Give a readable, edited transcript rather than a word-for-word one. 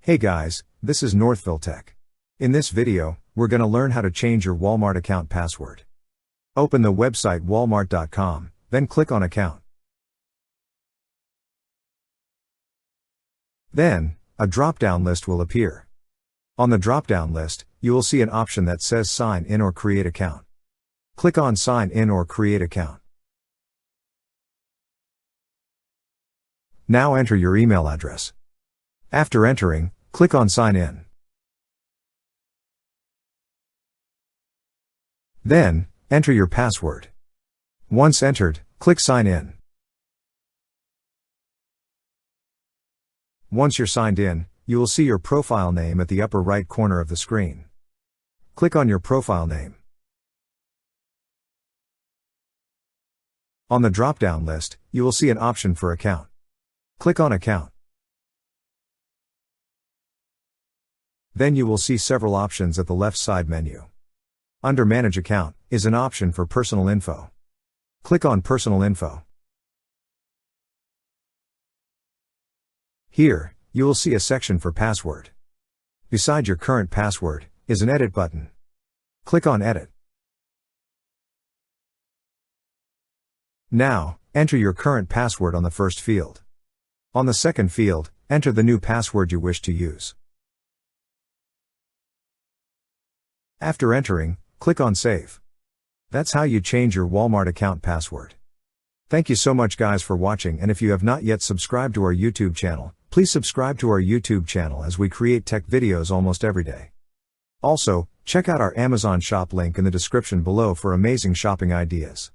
Hey guys, this is Northville Tech. In this video, we're going to learn how to change your Walmart account password. Open the website walmart.com, then click on Account. Then, a drop-down list will appear. On the drop-down list, you will see an option that says Sign in or Create Account. Click on Sign in or Create Account. Now enter your email address. After entering, click on Sign in. Then, enter your password. Once entered, click Sign in. Once you're signed in, you will see your profile name at the upper right corner of the screen. Click on your profile name. On the drop-down list, you will see an option for Account. Click on Account. Then you will see several options at the left side menu. Under Manage Account is an option for Personal Info. Click on Personal Info. Here, you will see a section for Password. Beside your current password is an Edit button. Click on Edit. Now, enter your current password on the first field. On the second field, enter the new password you wish to use. After entering, click on Save. That's how you change your Walmart account password. Thank you so much guys for watching, and if you have not yet subscribed to our YouTube channel, please subscribe to our YouTube channel as we create tech videos almost every day. Also, check out our Amazon shop link in the description below for amazing shopping ideas.